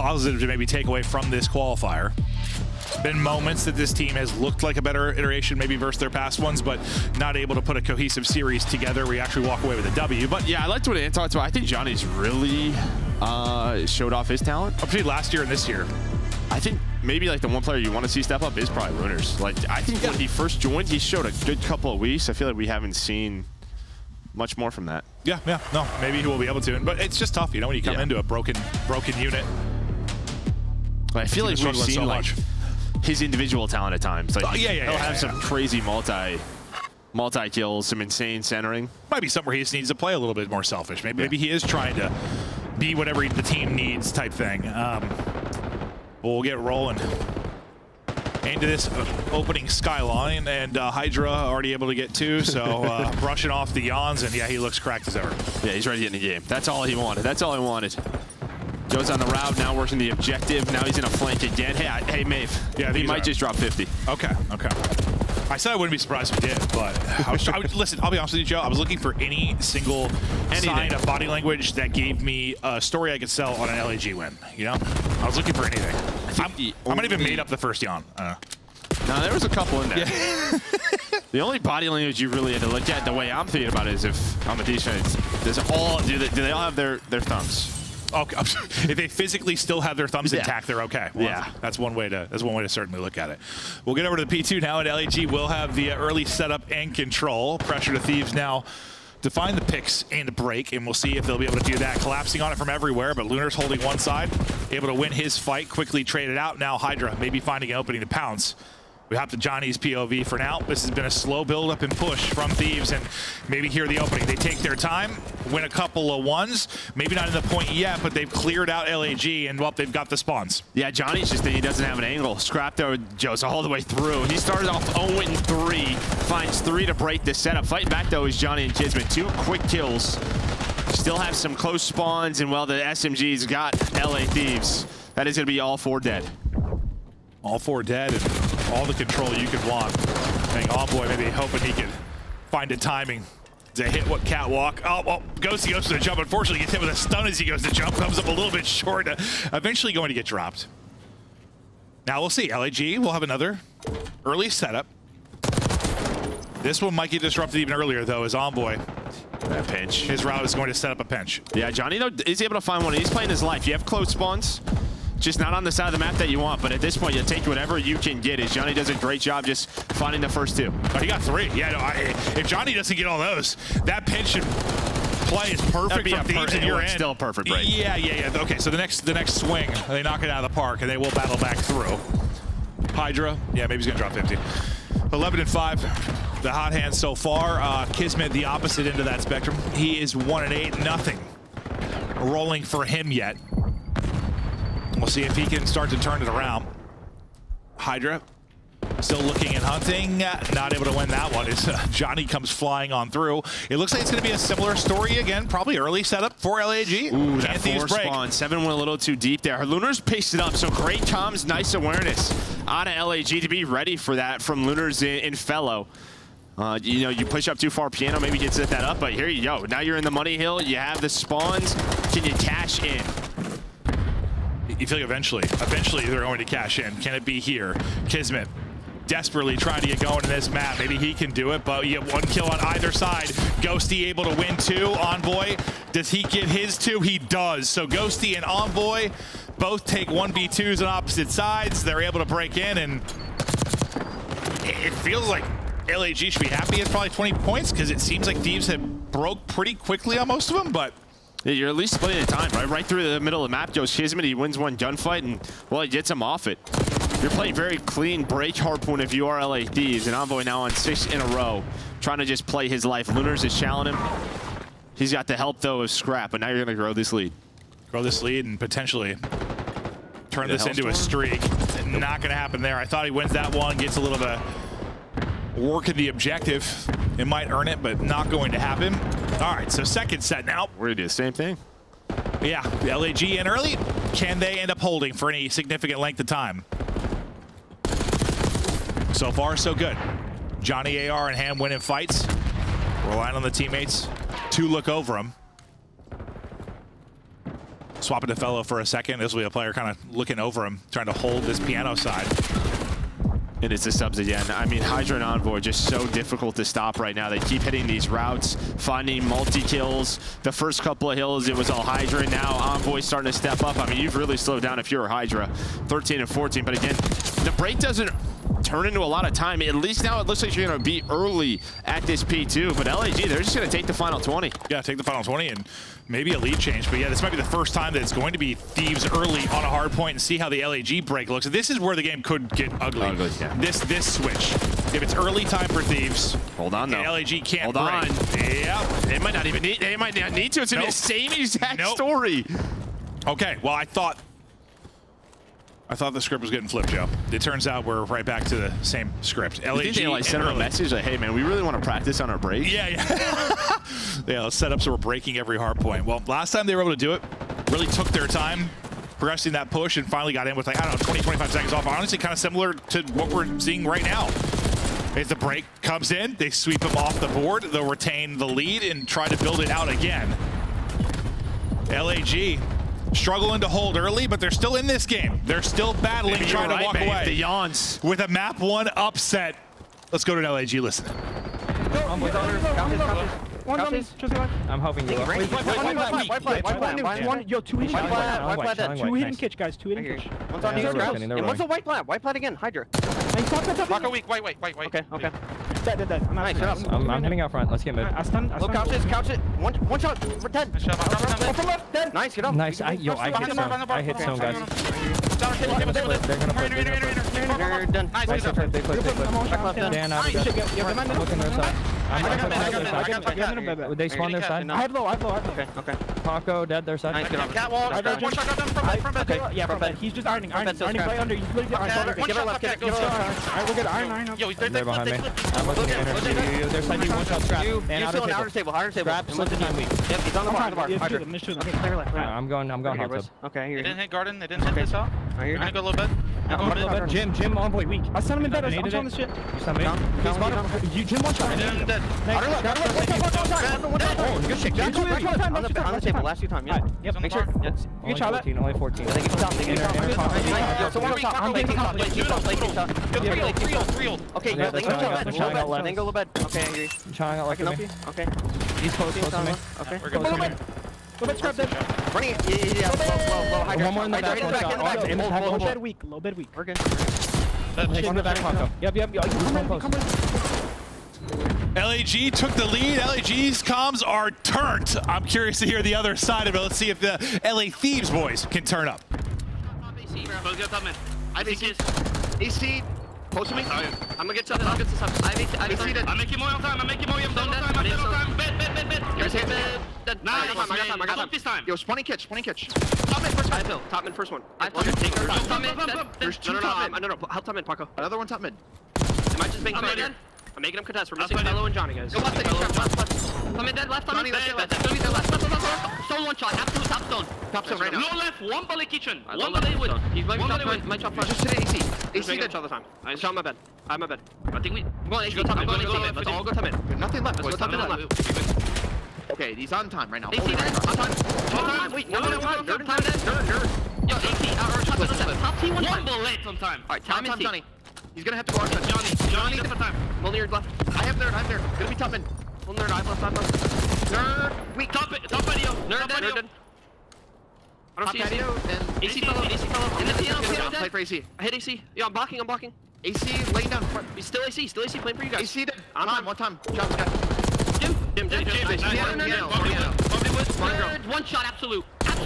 positive to maybe take away from this qualifier. Been moments that this team has looked like a better iteration maybe versus their past ones, but not able to put a cohesive series together where you actually walk away with a W. But yeah, I liked what Ant talked about. I think Johnny's really showed off his talent. Between last year and this year. I think maybe like the one player you want to see step up is probably Lunars. Like I think when he first joined, he showed a good couple of weeks. I feel like we haven't seen much more from that. Yeah, no, maybe he will be able to. But it's just tough, you know, when you come into a broken unit. I feel like we've seen like his individual talent at times. Like he'll have some crazy multi kills, some insane centering. Might be something where he just needs to play a little bit more selfish. Maybe he is trying to be whatever the team needs type thing. We'll get rolling into this opening skyline, and Hydra already able to get two, so brushing off the yawns, and yeah, he looks cracked as ever. Yeah, he's ready to get in the game. That's all he wanted. That's all he wanted. Goes on the route, now working the objective. Now he's in a flank again. Hey, Maeve. Yeah, he might just drop 50. Okay. I said I wouldn't be surprised if he did, but listen, I'll be honest with you, Joe. I was looking for any single sign of body language that gave me a story I could sell on an LAG win. You know, I was looking for anything. I might even made up the first yawn. No, there was a couple in there. Yeah. The only body language you really had to look at, the way I'm thinking about it, is if I'm a defense, do they all have their thumbs? Okay, if they physically still have their thumbs intact, they're okay. Well, yeah, that's one way to certainly look at it. We'll get over to the P2 now, and LAG will have the early setup and control. Pressure to Thieves now to find the picks and break, and we'll see if they'll be able to do that. Collapsing on it from everywhere, but Lunar's holding one side, able to win his fight, quickly traded out. Now Hydra maybe finding an opening to pounce. We hop to Johnny's POV for now. This has been a slow build up and push from Thieves, and maybe here the opening. They take their time, win a couple of ones. Maybe not in the point yet, but they've cleared out LAG, and well, they've got the spawns. Yeah, Johnny's just he doesn't have an angle. Scrap though, Joe's all the way through. He started off 0-3, finds 3 to break the setup. Fighting back though is Johnny and Kismet. 2 quick kills. Still have some close spawns, and well, the SMG's got LA Thieves. That is gonna be all 4 dead. All 4 dead, and all the control you could want. I think Envoy maybe hoping he could find a timing to hit what catwalk. Oh, well, Ghosty goes to the jump. Unfortunately, gets hit with a stun as he goes to jump. Comes up a little bit short. Eventually going to get dropped. Now we'll see. LAG will have another early setup. This one might get disrupted even earlier, though, as Envoy. That pinch. His route is going to set up a pinch. Yeah, Johnny, though, is able to find one. He's playing his life. You have close spawns. Just not on the side of the map that you want, but at this point, you take whatever you can get. As Johnny does a great job just finding the first 2. Oh, he got 3. Yeah, no, if Johnny doesn't get all those, that pinch and play is perfect from Thieves in your end. Still a perfect break. Yeah. Okay, so the next swing, they knock it out of the park, and they will battle back through. Hydra, yeah, maybe he's gonna drop 50. 11-5, the hot hand so far. Kismet, the opposite end of that spectrum. He is 1-8, nothing rolling for him yet. We'll see if he can start to turn it around. Hydra still looking and hunting, not able to win that one as Johnny comes flying on through. It looks like it's going to be a similar story again, probably early setup for LAG. Ooh, that 4 spawn. 7 went a little too deep there. Lunars paced it up, so great comms, nice awareness out of LAG to be ready for that from Lunars in Fellow. You know, you push up too far, Piano maybe gets that up, but here you go. Now you're in the money hill, you have the spawns. Can you cash in? You feel like eventually they're going to cash in. Can it be here? Kismet desperately trying to get going in this map. Maybe he can do it, but you have 1 kill on either side. Ghosty able to win 2. Envoy, does he get his 2? He does. So Ghosty and Envoy both take 1v2s on opposite sides. They're able to break in, and it feels like LAG should be happy. It's probably 20 points because it seems like Thieves have broke pretty quickly on most of them, but yeah, you're at least splitting the time, right? Right through the middle of the map goes Kismet. He wins 1 gunfight, and, well, he gets him off it. You're playing very clean break Hardpoint if you are LA Thieves, and Envoy now on 6 in a row, trying to just play his life. Lunars is challenging him. He's got the help, though, of Scrap, but now you're going to grow this lead. Grow this lead and potentially turn this into a streak. Not going to happen there. I thought he wins that one, gets a little bit working the objective. It might earn it, but not going to happen. All right, so second set now. We're gonna do the same thing. Yeah, the LAG in early. Can they end up holding for any significant length of time? So far, so good. Johnny AR and Ham winning fights. Relying on the teammates to look over him. swap it to Fellow for a second. This will be a player kind of looking over him, trying to hold this piano side. And it's the subs again. I mean, Hydra and Envoy just so difficult to stop right now. They keep hitting these routes, finding multi-kills. The first couple of hills, it was all Hydra. Now Envoy starting to step up. I mean, you've really slowed down if you're a Hydra. 13 and 14, but again, the break doesn't turn into a lot of time. At least now it looks like you're going to be early at this P2, but LAG, they're just going to take the final 20. Yeah, take the final 20 and maybe a lead change. But yeah, this might be the first time that it's going to be Thieves early on a hard point and see how the LAG break looks. This is where the game could get ugly. Yeah. This switch. If it's early time for Thieves, hold on though. LAG can't hold break. on. Yep. They might not even need. They might not need to. It's gonna be the same exact story. Okay. Well, I thought the script was getting flipped, Joe. It turns out we're right back to the same script. LAG, think they like sent her a message like, "Hey man, we really want to practice on our break." Yeah. Yeah. Let's set up so we're breaking every hard point. Well, last time they were able to do it, really took their time progressing that push and finally got in with, like, I don't know, 20, 25 seconds off. Honestly, kind of similar to what we're seeing right now. As the break comes in, they sweep them off the board. They'll retain the lead and try to build it out again. LAG struggling to hold early, but they're still in this game. They're still battling, trying to walk away. The yawns. With a map 1 upset. Let's go to an LAG. Listen. I'm helping you. Yo, two hidden kitch, guys. Two hidden kitch. One's on you, Scraps. And one's a white plant. White plant again. Hydra. Marco weak. Wait. Okay. Dead. Nice. I'm heading out front. Let's get mid. Look, couch it. One shot. We're dead. One from left. Dead. Nice. Get up. Nice. I hit some guys. They're done. Nice. They flip. Dan out of that. Look in their side. They spawn their side. I have low. Okay. Paco dead their side. Nice. Get up. Catwalk. One shot got done from bed. Yeah, from bed. He's just ironing. Play under. He's literally ironing. Give her left. Alright, we're good. Iron. Yo, They're behind me. I'm looking at energy. There's side you. One shot scrap. You still in outer table. Scrap. Slip the time weak. Yep, he's on the bar. Hydra. Okay, clear left. I'm going hot tub. Okay, They here. didn't hit Garden. They didn't hit this out. I'm gonna go a little bit. Jim, Envoy weak. I sent him in bed. I'm trying this shit. You sent me? Jim, one shot. Dead. Oh, good shit. On the table, last 2 times, yeah. Yep, Make sure. You can try that. Only 14. They get top. So one top. I'm taking top. Real. Okay, Yeah, then go to bed. Okay, I hear you. I'm trying out I like can help you. Okay. He's close to me. Okay. We're good. Go back, scrap dead. Running it. Yeah. Low. Hydra. One more in the back. Low bed weak. We're good. In the back, Paco. Yep. Come LAG took the lead. LAG's comms are turned. I'm curious to hear the other side of it. Let's see if the LA Thieves boys can turn up. AC, post me. I'm gonna get top. I'm making more time. I got time. This time. Yo, spawning kitch. Top mid first one. Top mid. There's 2 top mid. No. Help top mid, Paco. Another one top mid. Am I just making him again? I'm making him contest. We're missing Fellow and Johnny, guys. Go left. Top mid dead. Left. Johnny, left. Stone one shot. Absolute top stone. Top stone right now. No left. One bullet kitchen. One bullet wood. He's my top front. Just hit AC. AC dead all the time. I shot my bed. I have my bed. I think we. Come on, go top mid. Let's all go top mid. Nothing left. Let's go top mid left. Okay, he's on time right now. AC dead. On time. Wait, no. Time dead. Yo, AC. Top T one bullet on time. Alright, time is Johnny. He's gonna have to go on Johnny. Time. Only nerd left. I have nerd. I'm there. Gonna be top mid. One nerd. I left. Nerd. Weak. Top patio. Nerd dead. I don't see patio. And AC fellow. In the TL. Play for AC. I hit AC. Yeah, I'm blocking. AC laying down. He's still AC. Playing for you guys. AC dead. On time. One time. John's got. Jim. One shot. Absolute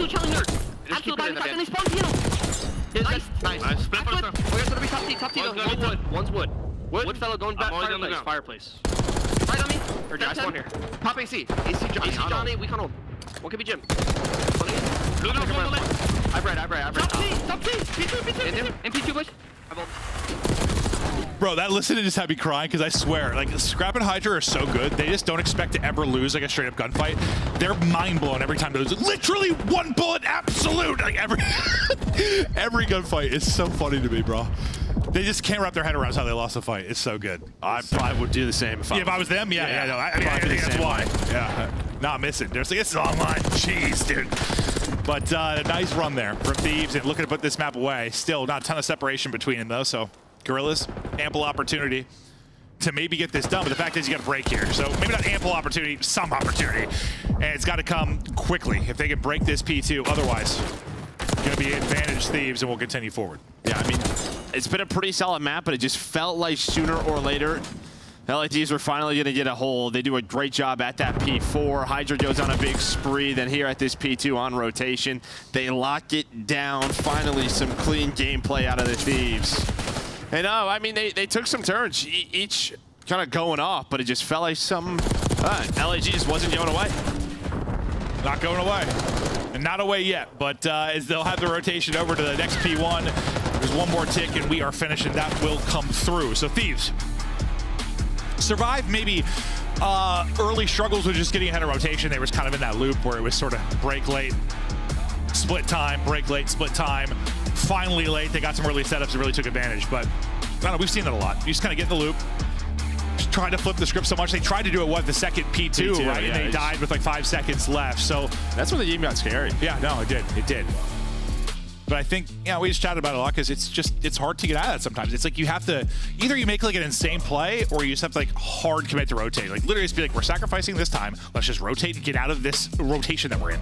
challenge nerd. Absolute body touch. And they spawn piano. Nice. Split first. We're gonna be top T though. One's wood. Wood fellow going back fireplace. Right on me. Or I spawn here. Pop AC. AC Johnny. We can't hold. What could be Jim? I've read. Top T. P2. And P2 push. Bro, that listening just had me crying because I swear, like, Scrap and Hydra are so good. They just don't expect to ever lose like a straight up gunfight. They're mind blown every time they lose. Literally one bullet, absolute. Like every gunfight is so funny to me, bro. They just can't wrap their head around how they lost the fight. It's so good. I probably would do the same if I was them. Yeah. No, I think that's why. Yeah, not missing. There's like, this is online. Jeez, dude. But a nice run there from Thieves, and looking to put this map away. Still not a ton of separation between them, though, so Gorillas, ample opportunity to maybe get this done, but the fact is you got to break here. So maybe not ample opportunity, some opportunity. And it's got to come quickly if they can break this P2. Otherwise, going to be advantage Thieves, and we'll continue forward. Yeah, I mean, it's been a pretty solid map, but it just felt like sooner or later, LATs were finally going to get a hold. They do a great job at that P4. Hydra goes on a big spree. Then here at this P2 on rotation, they lock it down. Finally, some clean gameplay out of the Thieves. And I mean, they took some turns, each kind of going off, but it just felt like some LAG just wasn't going away. Not going away. And not away yet, but as they'll have the rotation over to the next P1, there's one more tick and we are finished, and that will come through. So Thieves survived maybe early struggles with just getting ahead of rotation. They was kind of in that loop where it was sort of break late, split time, break late, split time. Finally late, they got some early setups and really took advantage, but I don't know, we've seen that a lot. You just kind of get in the loop, just trying to flip the script so much. They tried to do it, the second P2 right? Yeah, and they died with like 5 seconds left, so. That's when the game got scary. Yeah, no, it did. But I think, we just chatted about it a lot because it's hard to get out of that sometimes. It's like you have to, either you make like an insane play or you just have to like hard commit to rotate. Like literally just be like, we're sacrificing this time, let's just rotate and get out of this rotation that we're in.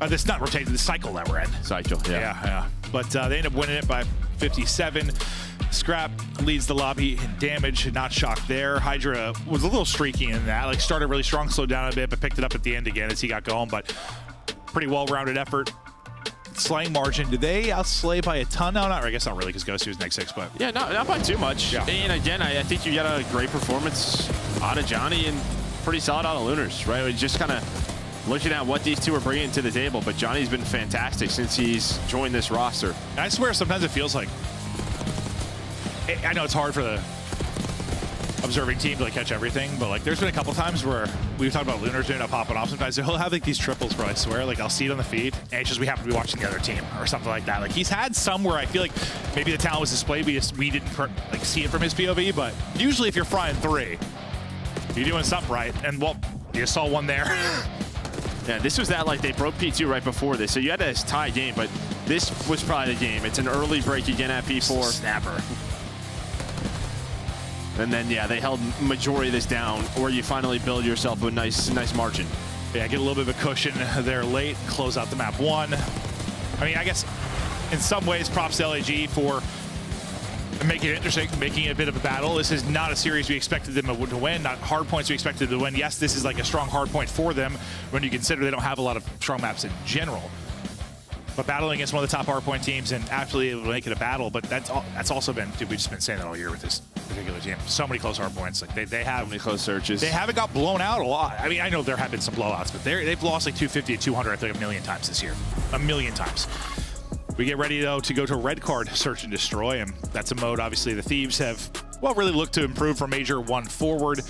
This not rotating, the cycle that we're in. Cycle, yeah. But they end up winning it by 57. Scrap leads the lobby in damage, not shocked there. Hydra was a little streaky in that, like started really strong, slowed down a bit, but picked it up at the end again as he got going, but pretty well-rounded effort. Slaying margin, did they outslay by a ton? No, I guess not really, because Ghost was next 6, but. Yeah, not by too much. Yeah. And again, I think you got a great performance out of Johnny and pretty solid out of Lunars, right? We just kind of looking at what these two are bringing to the table, but Johnny's been fantastic since he's joined this roster. I swear sometimes it feels like, I know it's hard for the observing team to like catch everything, but like there's been a couple times where we've talked about Lunars doing up popping off sometimes. He'll have like these triples, bro, I swear. Like I'll see it on the feed, and it's just we happen to be watching the other team or something like that. Like he's had some where I feel like maybe the talent was displayed, we didn't like see it from his POV, but usually if you're frying 3, you're doing something right, and well, you saw one there. Yeah, this was that, like, they broke P2 right before this, so you had a tie game, but this was probably the game. It's an early break again at P4. Snapper. And then, yeah, they held majority of this down, or you finally build yourself a nice margin. Yeah, get a little bit of a cushion there late, close out the map 1. I mean, I guess in some ways, props to LAG for making it interesting, making it a bit of a battle. This is not a series we expected them to win, not hard points we expected to win. Yes, this is like a strong hard point for them when you consider they don't have a lot of strong maps in general. But battling against one of the top hard point teams and actually able to make it a battle, but that's also been, dude, we've just been saying that all year with this particular team. So many close hard points. Like they have so many close searches. They haven't got blown out a lot. I mean, I know there have been some blowouts, but they've lost like 250 to 200, I think, a million times this year. A million times. We get ready, though, to go to red card, search and destroy, and that's a mode, obviously, the Thieves have, well, really looked to improve from Major 1 forward.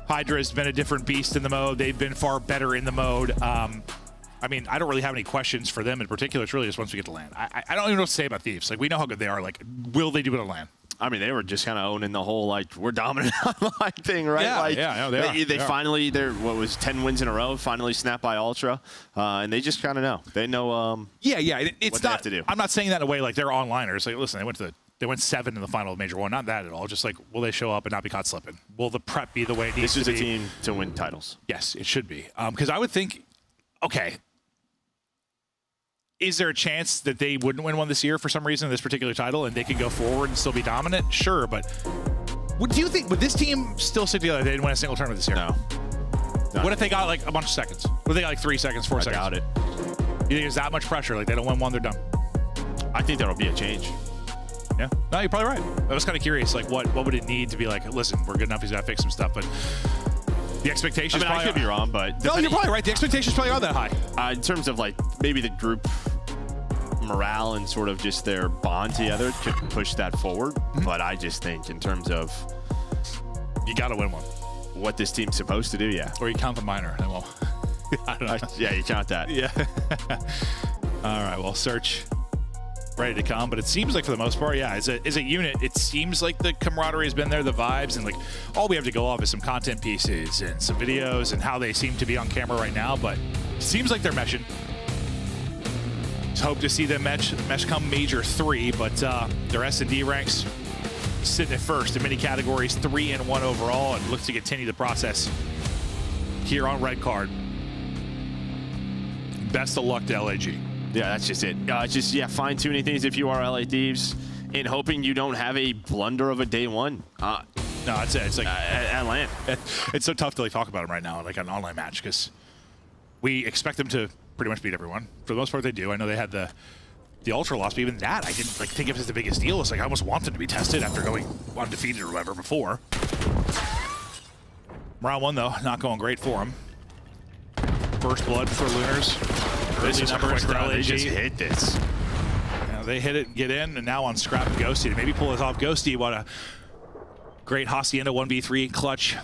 Hydra has been a different beast in the mode. They've been far better in the mode. I mean, I don't really have any questions for them in particular. It's really just once we get to land. I don't even know what to say about Thieves. Like, we know how good they are. Like, will they do it at land? I mean, they were just kind of owning the whole, like, we're dominant online thing, right? Yeah, like, yeah, they finally, they're, what was 10 wins in a row, finally snapped by Ultra, and they just kind of know. They know it's what they have to do. I'm not saying that in a way like they're onliners. Like, listen, they went 7 in the final of Major 1. Not that at all. Just like, will they show up and not be caught slipping? Will the prep be the way it needs to be? This is a team to win titles. Yes, it should be. Because I would think, okay, is there a chance that they wouldn't win one this year for some reason, this particular title, and they could go forward and still be dominant? Sure, but do you think, would this team still stick together if they didn't win a single tournament this year? No. What if they got like a bunch of seconds? What if they got like 3 seconds, 4 seconds? I doubt it. You think there's that much pressure? Like they don't win one, they're done? I think there'll be a change. Yeah. No, you're probably right. I was kind of curious, like what would it need to be like, listen, we're good enough, he's got to fix some stuff, but the expectations. I could be wrong, but no, you're probably right. The expectations probably aren't that high. In terms of like maybe the group morale and sort of just their bond together could push that forward. But I just think in terms of you got to win one. What this team's supposed to do, yeah. Or you count the minor, and well, I don't know. Yeah, you count that. Yeah. All right. Well, search ready to come, but it seems like for the most part, yeah, as a unit, it seems like the camaraderie has been there, the vibes, and like all we have to go off is some content pieces and some videos and how they seem to be on camera right now. But it seems like they're meshing. Hope to see them mesh come Major 3, but their S&D ranks sitting at first in many categories, 3 and 1 overall, and look to continue the process here on Red Card. Best of luck to LAG. Yeah, that's just it. Fine-tuning things if you are LA Thieves and hoping you don't have a blunder of a day one. No, that's it. It's like at LAN. It's so tough to like talk about them right now, like an online match, because we expect them to pretty much beat everyone. For the most part, they do. I know they had the Ultra loss, but even that, I didn't like think of it as the biggest deal. It's like I almost want them to be tested after going undefeated or whatever before. Round 1, though, not going great for them. First blood for Lunars. This is numbers for LAG. They just hit this. They hit it and get in, and now on Scrap and Ghosty to maybe pull this off. Ghosty, what a great Hacienda 1v3 clutch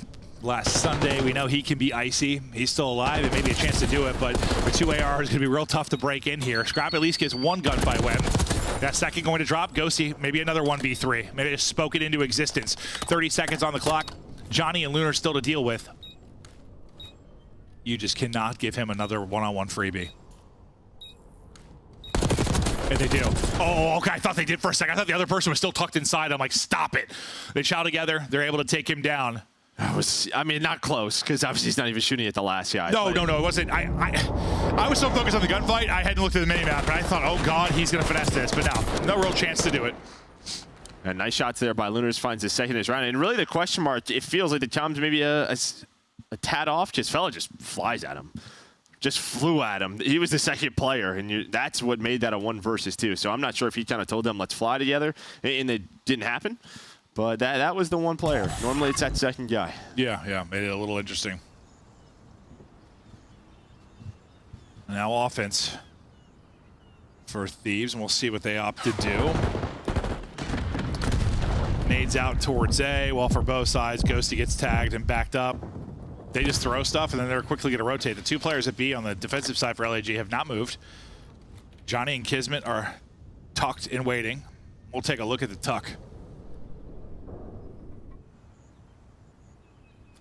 last Sunday. We know he can be icy. He's still alive and maybe a chance to do it, but the 2 AR is going to be real tough to break in here. Scrap at least gets 1 gunfight win. That second going to drop. Ghosty, maybe another 1v3. Maybe just spoke it into existence. 30 seconds on the clock. Johnny and Lunar still to deal with. You just cannot give him another one-on-one freebie. And they do. Oh, okay. I thought they did for a second. I thought the other person was still tucked inside. I'm like, stop it. They chow together. They're able to take him down. I mean, not close, because obviously he's not even shooting at the last guy. No, it wasn't. I was so focused on the gunfight, I hadn't looked at the minimap, and I thought, oh god, he's gonna finesse this, but no real chance to do it. And nice shots there by Lunars, finds his second round. And really the question mark, it feels like the Tom's maybe a tad off. Just fella just flies at him. Just flew at him. He was the second player, and that's what made that a 1 versus 2. So I'm not sure if he kind of told them, let's fly together, and it didn't happen. But that was the 1 player. Normally it's that second guy. Yeah, made it a little interesting. Now offense for Thieves, and we'll see what they opt to do. Nades out towards A, well for both sides. Ghosty gets tagged and backed up. They just throw stuff, and then they're quickly going to rotate. The 2 players at B on the defensive side for LAG have not moved. Johnny and Kismet are tucked and waiting. We'll take a look at the tuck.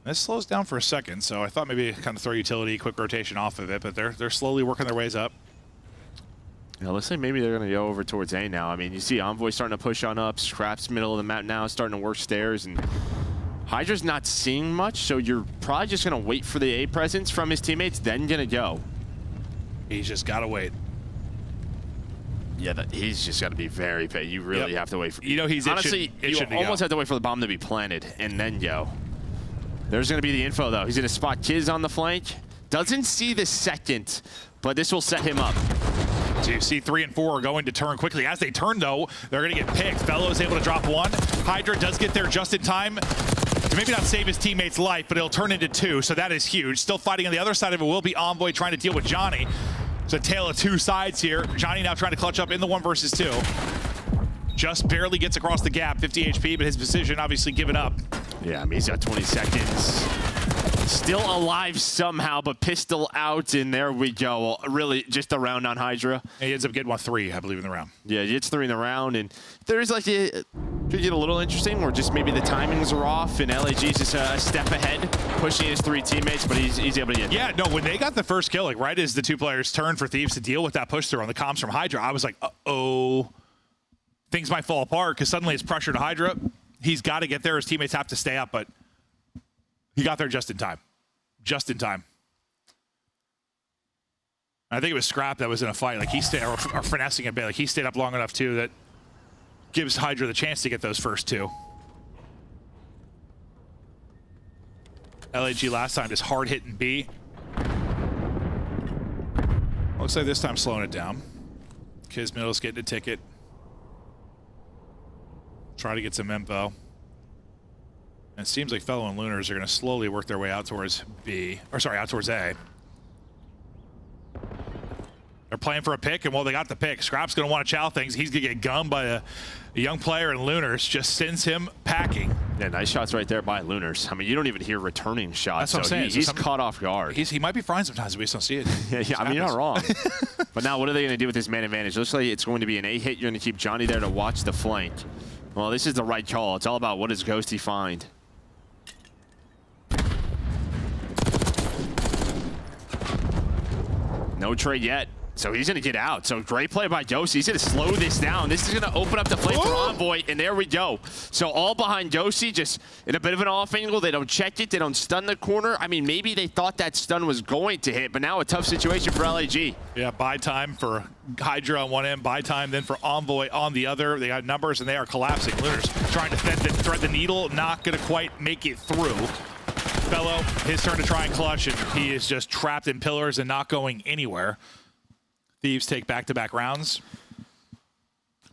This slows down for a second, so I thought maybe kind of throw utility, quick rotation off of it, but they're slowly working their ways up. Yeah, looks like maybe they're going to go over towards A now. I mean, you see Envoy starting to push on up, Scrap's middle of the map now, starting to work stairs, and Hydra's not seeing much, so you're probably just going to wait for the A presence from his teammates, then going to go. He's just got to wait. Yeah, he's just got to be very patient. You really have to wait for. You know, he's honestly, you almost have to wait for the bomb to be planted and then go. There's going to be the info, though. He's going to spot Kiz on the flank. Doesn't see the second, but this will set him up. So you see 3 and 4 are going to turn quickly. As they turn, though, they're going to get picked. Fellow is able to drop 1. Hydra does get there just in time to maybe not save his teammate's life, but it'll turn into 2, so that is huge. Still fighting on the other side of it will be Envoy trying to deal with Johnny. It's a tale of 2 sides here. Johnny now trying to clutch up in the 1 versus 2. Just barely gets across the gap, 50 HP, but his position obviously given up. Yeah, I mean, he's got 20 seconds. Still alive somehow, but pistol out, and there we go. Really, just a round on Hydra. And he ends up getting 3, I believe, in the round. Yeah, he gets 3 in the round, and there's like could get a little interesting, or just maybe the timings are off, and LAG's just a step ahead, pushing his 3 teammates, but he's able to get. Yeah, no, when they got the first kill, like right as the 2 players turned for Thieves to deal with that push through on the comms from Hydra, I was like, uh-oh, things might fall apart because suddenly it's pressure to Hydra. He's got to get there. His teammates have to stay up, but he got there just in time. Just in time. I think it was Scrap that was in a fight. Like he stayed, or finessing a bit. Like he stayed up long enough too that gives Hydra the chance to get those first 2. LAG last time just hard hitting B. Looks like this time slowing it down. Kismiddle's getting a ticket. Try to get some info. And it seems like Fellow and Lunars are going to slowly work their way out towards B. Or sorry, out towards A. They're playing for a pick, and well, they got the pick. Scrap's going to want to chow things. He's going to get gummed by a young player, and Lunars just sends him packing. Yeah, nice shots right there by Lunars. I mean, you don't even hear returning shots. That's what I'm saying. He's caught off guard. He might be frying sometimes, but we just don't see it. Yeah, I mean, you're not wrong. But now what are they going to do with this man advantage? Looks like it's going to be an A hit. You're going to keep Johnny there to watch the flank. Well, this is the right call. It's all about what does Ghosty find. No trade yet. So he's going to get out. So great play by Josie. He's going to slow this down. This is going to open up the play for Envoy, and there we go. So all behind Josie, just in a bit of an off angle. They don't check it. They don't stun the corner. I mean, maybe they thought that stun was going to hit, but now a tough situation for LAG. Yeah, buy time for Hydra on one end, buy time then for Envoy on the other. They got numbers, and they are collapsing. Lunars trying to thread the needle, not going to quite make it through. Fellow, his turn to try and clutch, and he is just trapped in pillars and not going anywhere. Thieves take back-to-back rounds.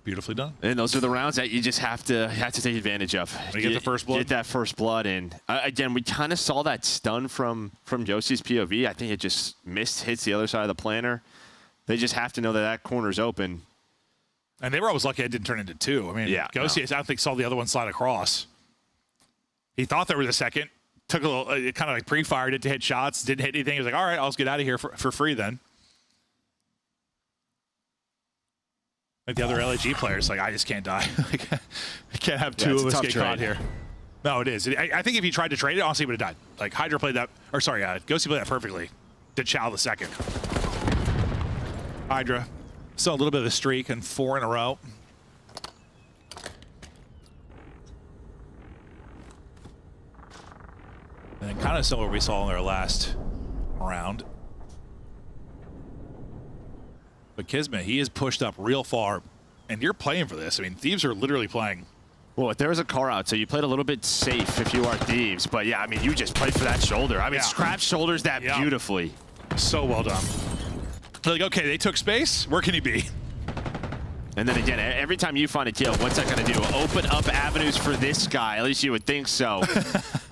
Beautifully done. And those are the rounds that you just have to take advantage of. When you get the first blood. Get that first blood in. Again, we kind of saw that stun from Josie's POV. I think it just hits the other side of the planter. They just have to know that that corner's open. And they were always lucky it didn't turn into two. I mean, yeah, Ghosty, I don't think, saw the other one slide across. He thought there was a second. Took a little, kind of like pre-fired it to hit shots. Didn't hit anything. He was like, all right, I'll just get out of here for free then. Like the other LAG players, like, I just can't die. Like, I can't have two of us get caught here. No, it is. I think if he tried to trade it, honestly, he would have died. Like, Hydra played that, or sorry, Ghosty played that perfectly. Did Chow the second. Hydra, still a little bit of a streak and 4 in a row. And kind of similar what we saw in their last round. But Kismet, he is pushed up real far, and you're playing for this. I mean, Thieves are literally playing. Well, if there was a car out, so you played a little bit safe if you are Thieves. But yeah, I mean, you just played for that shoulder. I mean, Scrap shoulders that beautifully. So well done. They're like, okay, they took space. Where can he be? And then again, every time you find a kill, what's that going to do? Open up avenues for this guy. At least you would think so.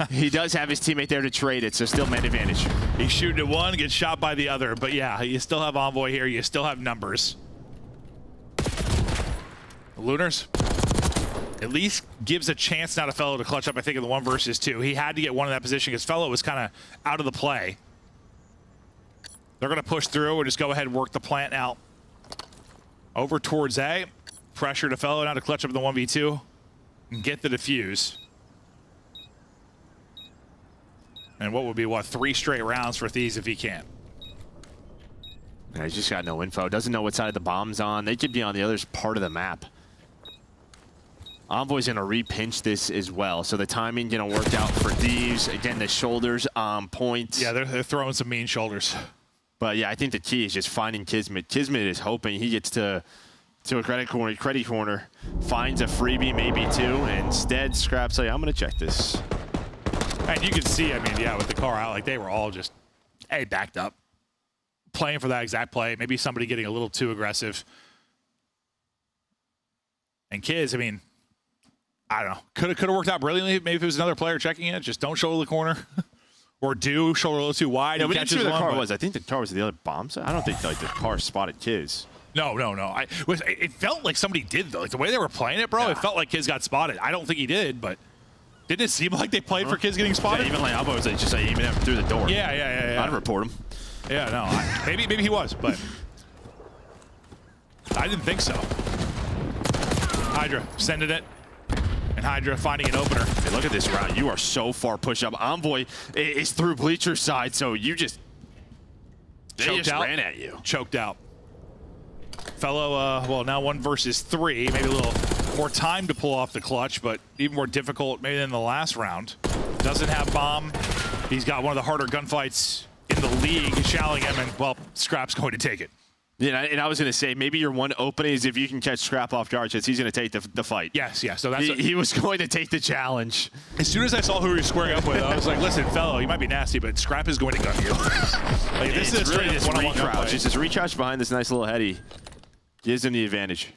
He does have his teammate there to trade it, so still man advantage. He's shooting at one, gets shot by the other. But yeah, you still have Envoy here. You still have numbers. Lunars at least gives a chance now to Fellow to clutch up, I think, in the 1 versus 2. He had to get one in that position because Fellow was kind of out of the play. They're going to push through and just go ahead and work the plant out. Over towards A. Pressure to Fellow now to clutch up in the 1v2 and get the defuse. And what would be, what, 3 straight rounds for Thieves if he can. Yeah, he's just got no info. Doesn't know what side the bomb's on. They could be on the other part of the map. Envoy's going to re-pinch this as well. So the timing going to work out for Thieves. Again, the shoulders on point. Yeah, they're throwing some mean shoulders. But yeah, I think the key is just finding Kismet. Kismet is hoping he gets to a credit corner, finds a freebie, maybe 2, and instead Scrap's like, I'm going to check this. And you can see, I mean, yeah, with the car out, like, they were all just, backed up. Playing for that exact play. Maybe somebody getting a little too aggressive. And Kids, I mean, I don't know. Could have worked out brilliantly. Maybe if it was another player checking it, just don't shoulder the corner. Or do shoulder a little too wide. Yeah, we didn't see where the car was. I think the car was the other bomb side. I don't think like the car spotted Kids. No. It felt like somebody did, though. Like the way they were playing it, bro, it felt like Kids got spotted. I don't think he did, but didn't it seem like they played for Kids getting spotted? Yeah, even like Albo was like, just like aiming at him through the door. Yeah. I'd report him. Yeah, no. Maybe he was, but I didn't think so. Hydra sending it. And Hydra finding an opener. Hey, look at this round. You are so far pushed up. Envoy is through bleacher side, so you just ran at you. Choked out. Fellow, well, now 1 versus 3. Maybe a little more time to pull off the clutch, but even more difficult maybe than the last round. Doesn't have bomb. He's got one of the harder gunfights in the league, shalling him, and, well, Scrap's going to take it. Yeah, and I was going to say, maybe your one opening is if you can catch Scrap off guard, he's going to take the fight. Yes. So that's he was going to take the challenge. As soon as I saw who he was squaring up with, I was like, listen, Fellow, you might be nasty, but Scrap is going to gun you. Like, this is really just one-on-one gunplay. Just recrouch behind this nice little heady. Gives him the advantage.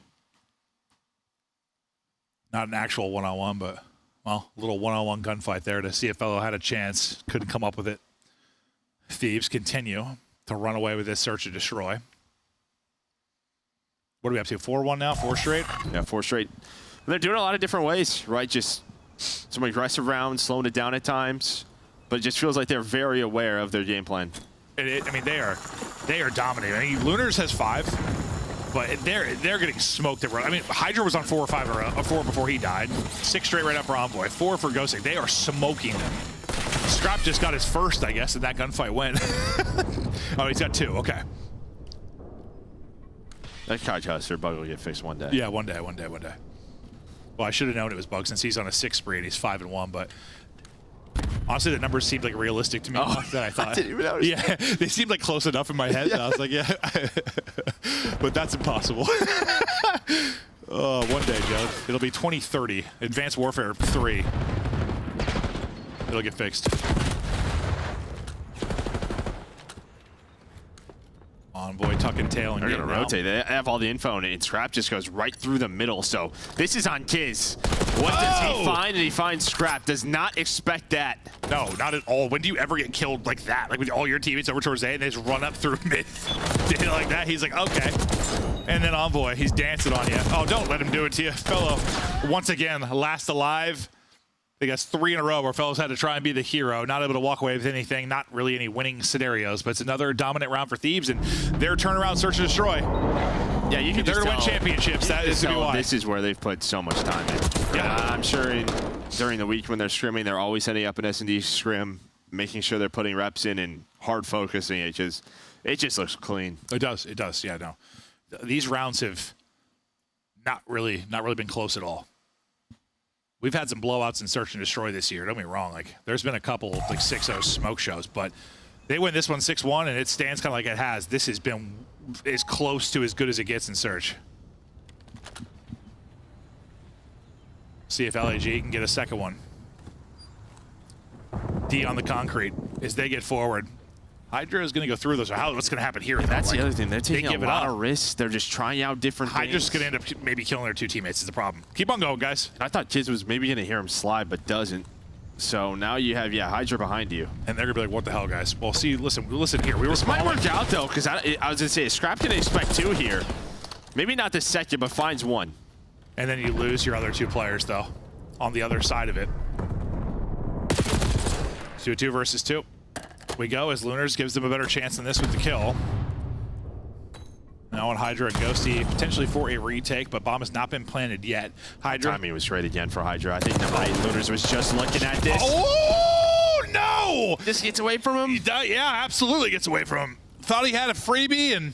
Not an actual one-on-one, but, well, a little one-on-one gunfight there to see if Fellow had a chance. Couldn't come up with it. Thieves continue to run away with this search and destroy. What are we up to? 4-1 now? 4 straight? Yeah, 4 straight. And they're doing it a lot of different ways, right? Just some aggressive rounds, slowing it down at times. But it just feels like they're very aware of their game plan. I mean, they are dominating. I mean, Lunars has 5, but they're getting smoked. I mean, Hydra was on 4 or 5 or 4 before he died. 6 straight right up for Envoy. 4 for Ghosting. They are smoking them. Scrap just got his first, I guess, and that gunfight went. Oh, he's got 2. Okay. That Kaiser bug will get fixed one day. Yeah, one day. Well, I should have known it was bugs since he's on a 6 spree and he's 5-1, but honestly, the numbers seemed like realistic to me that I thought. I didn't even notice. Yeah, they seemed like close enough in my head. Yeah. And I was like, yeah, but that's impossible. Oh, one day, Joe. It'll be 2030. Advanced Warfare 3. It'll get fixed. Envoy tucking tail and they're getting gonna out. rotate. They have all the info, and Scrap just goes right through the middle. So this is on Kiz. What does he find? And he finds Scrap. Does not expect that. No, not at all. When do you ever get killed like that? Like with all your teammates over towards A and they just run up through mid like that? He's like, okay. And then Envoy, he's dancing on you. Oh, don't let him do it to you, fellow. Once again, last alive. I guess 3 in a row where fellows had to try and be the hero, not able to walk away with anything, not really any winning scenarios, but it's another dominant round for Thieves and their turnaround search and destroy. Yeah, you can They're just going to win championships. That is to be why. This is where they've put so much time in. Yeah. I'm sure during the week when they're scrimming, they're always setting up an S&D scrim, making sure they're putting reps in and hard focusing. It just looks clean. It does. Yeah, no. These rounds have not really been close at all. We've had some blowouts in Search and Destroy this year. Don't get me wrong. Like, there's been a couple like 6-0 smoke shows, but they win this one 6-1, and it stands kind of like it has. This has been as close to as good as it gets in Search. See if LAG can get a second one. D on the concrete as they get forward. Hydra is going to go through those. What's going to happen here? That's like, the other thing. They're taking a lot of up. risks. They're just trying out different Hydra's things. going to end up maybe killing their 2 teammates is the problem. Keep on going, guys. I thought Kiz was maybe going to hear him slide, but doesn't. So now you have, Hydra behind you. And they're going to be like, what the hell, guys? Well, see, listen here. This might work out, though, because I was going to say, Scrap can expect 2 here. Maybe not the second, but finds 1. And then you lose your other 2 players, though, on the other side of it. So 2 versus 2. We go as Lunars gives them a better chance than this with the kill. Now on Hydra and Ghosty, potentially for a retake, but bomb has not been planted yet. Hydra. Timing was right again for Hydra. I think number 8 Lunars was just looking at this. Oh, no! This gets away from him? Yeah, absolutely gets away from him. Thought he had a freebie, and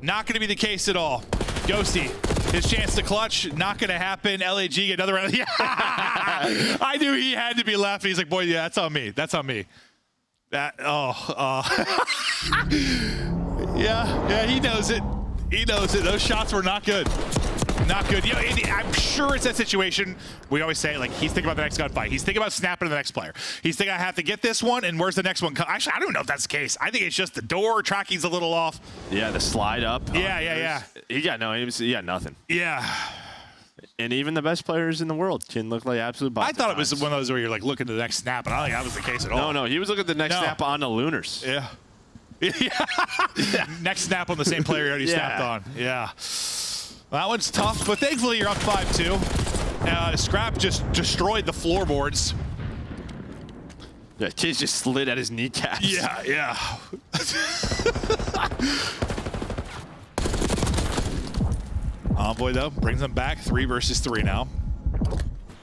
not going to be the case at all. Ghosty, his chance to clutch, not going to happen. LAG, another round. Yeah. I knew he had to be laughing. He's like, boy, yeah, that's on me. That's on me. Yeah, he knows it. He knows it. Those shots were not good. Not good. You know, I'm sure it's that situation. We always say, like, he's thinking about the next gunfight. He's thinking about snapping to the next player. He's thinking, I have to get this one, and where's the next one? Actually, I don't know if that's the case. I think it's just the door tracking's a little off. Yeah, the slide up. Yeah. He got nothing. Yeah. And even the best players in the world can look like absolute bots. I thought it was one of those where you're like looking to the next snap, and I don't think that was the case at all. No, he was looking at the next snap on the Lunars. Yeah. Next snap on the same player you already snapped on. Yeah. That one's tough, but thankfully you're up 5-2. Scrap just destroyed the floorboards. Yeah, Kiz just slid at his kneecaps. Yeah. Envoy, though, brings them back 3 versus 3 now.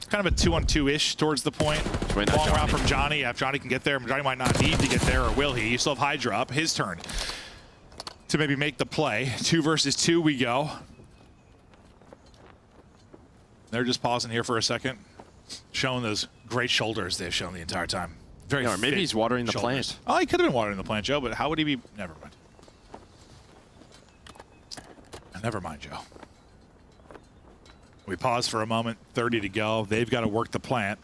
Kind of a 2-on-2-ish towards the point. Long round from Johnny. If Johnny can get there, Johnny might not need to get there, or will he? You still have Hydra up. His turn to maybe make the play. 2 versus 2 we go. They're just pausing here for a second, showing those great shoulders they've shown the entire time. Very or maybe he's watering the plant. Oh, he could have been watering the plant, Joe, but how would he be? Never mind. Never mind, Joe. We pause for a moment, 30 to go. They've got to work the plant.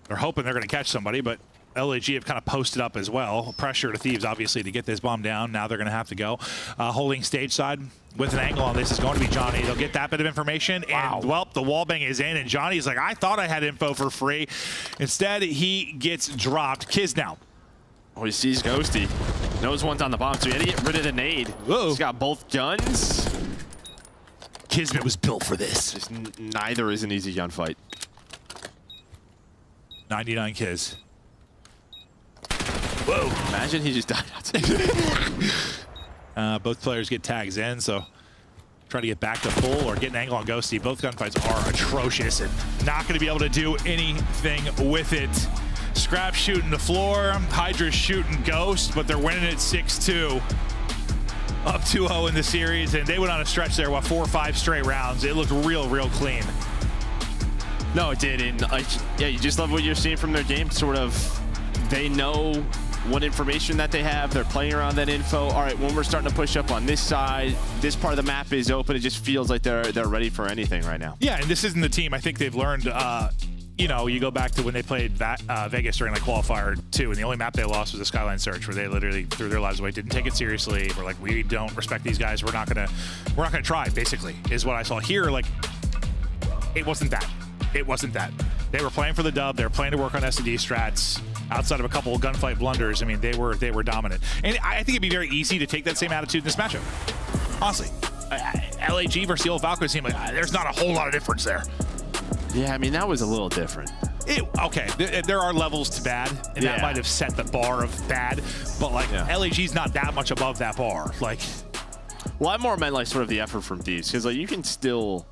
They're hoping they're going to catch somebody, but LAG have kind of posted up as well. Pressure to Thieves, obviously, to get this bomb down. Now they're going to have to go. Holding stage side with an angle on this is going to be Johnny. They'll get that bit of information, and, well, the wallbang is in, and Johnny's like, I thought I had info for free. Instead, he gets dropped. Kiz now. Oh, he sees Ghosty. Knows one's on the bomb, so he had to get rid of the nade. Whoa. He's got both guns. Kismet was built for this. Just neither is an easy gunfight. 99 Kiz. Whoa. Imagine he just died. Both players get tags in, so try to get back to full or get an angle on Ghosty. Both gunfights are atrocious and not going to be able to do anything with it. Scrap shooting the floor. Hydra's shooting Ghost, but they're winning it 6-2. up 2-0 in the series, and they went on a stretch there, 4 or 5 straight rounds. It looked real clean. No, it did, and yeah, you just love what you're seeing from their game. Sort of, they know what information that they have. They're playing around that info. All right, when we're starting to push up on this side, this part of the map is open. It just feels like they're ready for anything right now. Yeah, and this isn't the team. I think they've learned. You know, you go back to when they played Vegas during like Qualifier 2, and the only map they lost was the Skyline Search, where they literally threw their lives away, didn't take it seriously. We're like, we don't respect these guys. We're not gonna try. Basically, is what I saw here. Like, it wasn't that. It wasn't that. They were playing for the dub. They were playing to work on S&D strats. Outside of a couple of gunfight blunders, I mean, they were dominant. And I think it'd be very easy to take that same attitude in this matchup. Honestly, LAG versus the old Falcons team, like, there's not a whole lot of difference there. Yeah, I mean, that was a little different. Okay, there are levels to bad, and that might have set the bar of bad, but like LAG's not that much above that bar. Like, well, I more meant like sort of the effort from Thieves, because like you can still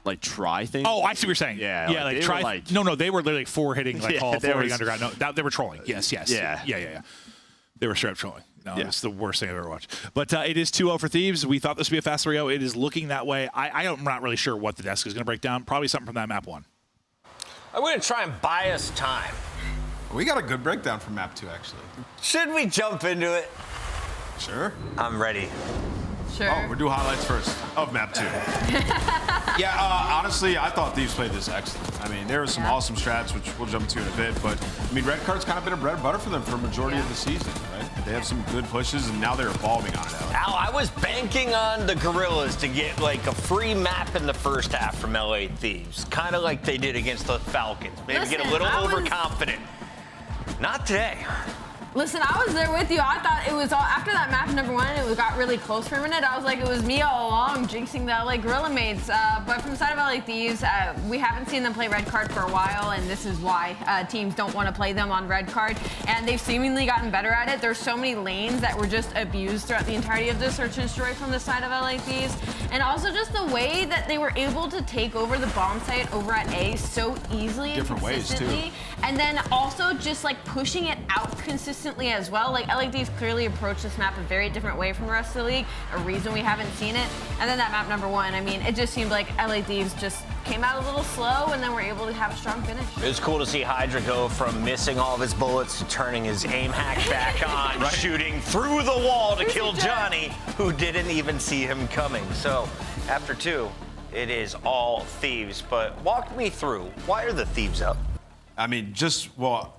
like try things. Oh, I see what you're saying. Yeah, yeah, like try. Like, no, they were literally 4 hitting like Hall, 4 hitting Underground. No, they were trolling. Yes. Yeah. They were straight up trolling. No, it's the worst thing I've ever watched. But it is 2-0 for Thieves. We thought this would be a fast 3-0. It is looking that way. I'm not really sure what the desk is going to break down. Probably something from that map 1. I'm going to try and buy us time. We got a good breakdown from map 2, actually. Should we jump into it? Sure. I'm ready. Sure. Oh, we're doing highlights first of map 2. Yeah, honestly, I thought Thieves played this excellent. I mean, there were some awesome strats, which we'll jump to in a bit, but I mean, red card's kind of been a bread and butter for them for a majority of the season, right? They have some good pushes, and now they're evolving on it. Al, I was banking on the Gorillas to get like a free map in the first half from LA Thieves, kind of like they did against the Falcons. Maybe get a little overconfident. Not today. Listen, I was there with you. I thought it was all after that map number 1. It got really close for a minute. I was like, it was me all along jinxing the LA Gorilla mates. But from the side of LA Thieves, we haven't seen them play red card for a while, and this is why teams don't want to play them on red card. And they've seemingly gotten better at it. There's so many lanes that were just abused throughout the entirety of the search and destroy from the side of LA Thieves, and also just the way that they were able to take over the bomb site over at A so easily and consistently, and then also just like pushing it out consistently as well. Like, LA Thieves clearly approached this map a very different way from the rest of the league, a reason we haven't seen it. And then that map number 1, I mean, it just seemed like LA Thieves just came out a little slow, and then were able to have a strong finish. It was cool to see Hydra go from missing all of his bullets to turning his aim hack back on, shooting through the wall to kill Johnny, who didn't even see him coming. So after 2, it is all Thieves. But walk me through, why are the Thieves up? I mean,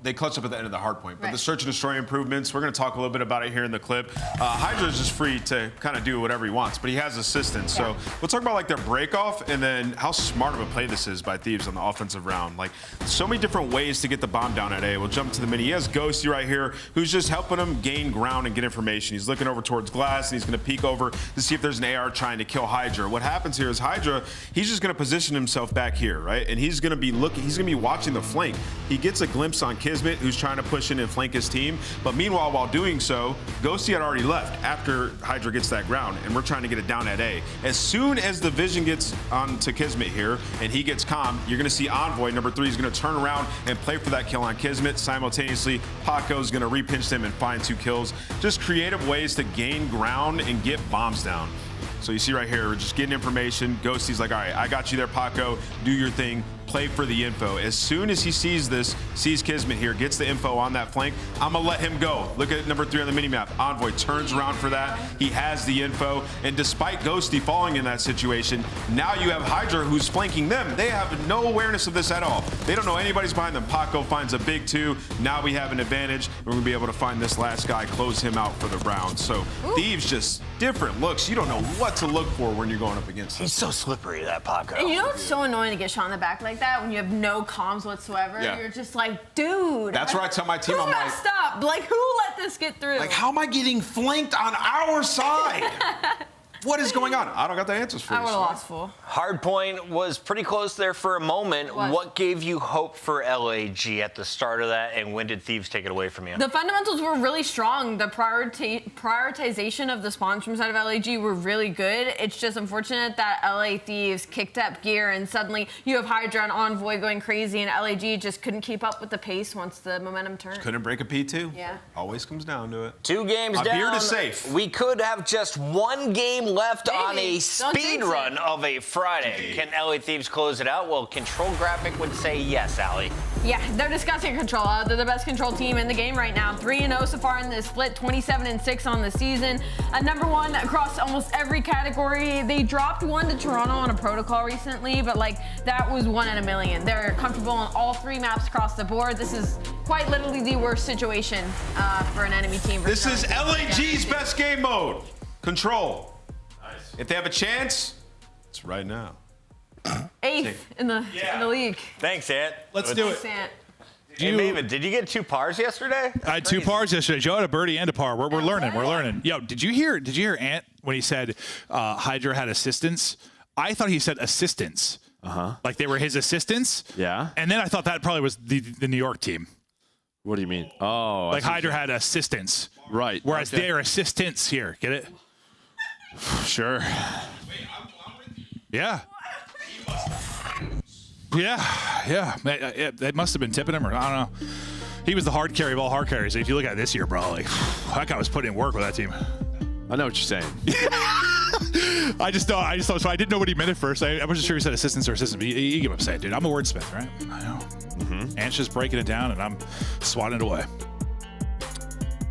they clutched up at the end of the Hardpoint, but the search and destroy improvements, we're going to talk a little bit about it here in the clip. Hydra is just free to kind of do whatever he wants, but he has assistance. So we'll talk about like their break off and then how smart of a play this is by Thieves on the offensive round. Like, so many different ways to get the bomb down at A. We'll jump to the mini. He has Ghosty right here, who's just helping him gain ground and get information. He's looking over towards glass, and he's going to peek over to see if there's an AR trying to kill Hydra. What happens here is Hydra, he's just going to position himself back here, right? And he's going to be watching the flank. He gets a glimpse on Kismet, who's trying to push in and flank his team. But meanwhile, while doing so, Ghosty had already left after Hydra gets that ground, and we're trying to get it down at A. As soon as the vision gets onto Kismet here, and he gets calm, you're going to see Envoy, number 3, is going to turn around and play for that kill on Kismet. Simultaneously, Paco's going to repinch them and find 2 kills. Just creative ways to gain ground and get bombs down. So you see right here, we're just getting information. Ghosty's like, all right, I got you there, Paco. Do your thing. Play for the info. As soon as he sees Kismet here, gets the info on that flank, I'm going to let him go. Look at number 3 on the minimap. Envoy turns around for that. He has the info. And despite Ghosty falling in that situation, now you have Hydra who's flanking them. They have no awareness of this at all. They don't know anybody's behind them. Paco finds a big 2. Now we have an advantage. We're going to be able to find this last guy, close him out for the round. So Thieves just different looks. You don't know what to look for when you're going up against him. He's so slippery, that Paco. And you know what's so annoying to get shot in the back like that when you have no comms whatsoever? You're just like, dude. That's where I tell my team, who I'm like, messed up? Like, who let this get through? Like, how am I getting flanked on our side? What is going on? I don't got the answers for I you. would have lost full. Hardpoint was pretty close there for a moment. What gave you hope for LAG at the start of that, and when did Thieves take it away from you? The fundamentals were really strong. The prioritization of the spawns from side of LAG were really good. It's just unfortunate that LA Thieves kicked up gear, and suddenly you have Hydra and Envoy going crazy, and LAG just couldn't keep up with the pace once the momentum turned. Couldn't break a P2. Yeah. Always comes down to it. 2 games A down. beard is safe. We could have just 1 game left on a Don't speed jinx run it. of a Friday. Can LA Thieves close it out? Well, Control Graphic would say yes, Allie. Yeah, they're discussing control. They're the best control team in the game right now. 3-0 so far in the split, 27-6 on the season. #1 across almost every category. They dropped 1 to Toronto on a protocol recently, but like that was 1 in a million. They're comfortable on all 3 maps across the board. This is quite literally the worst situation for an enemy team. This is LAG's best game mode. Control. Nice. If they have a chance, it's right now. 8th in the league. Thanks, Ant. Let's do it. Sant. Hey, Maven, did you get 2 pars yesterday? I had 2 pars yesterday. Joe had a birdie and a par. We're learning. We're learning. Yo, did you hear Ant when he said Hydra had assistants? I thought he said assistants. Like they were his assistants. Yeah. And then I thought that probably was the New York team. What do you mean? Oh, Like Hydra had assistants. right. Whereas Okay. they're assistants here. Get it? Sure. Yeah. Yeah. They must have been tipping him, or I don't know. He was the hard carry of all hard carries. If you look at it this year, bro, like that guy was putting in work with that team. I know what you're saying. I just thought, so I didn't know what he meant at first. I wasn't sure he said assistants or assistants, but you get what I'm saying, dude. I'm a wordsmith, right? I know. Ant's just breaking it down, and I'm swatting it away.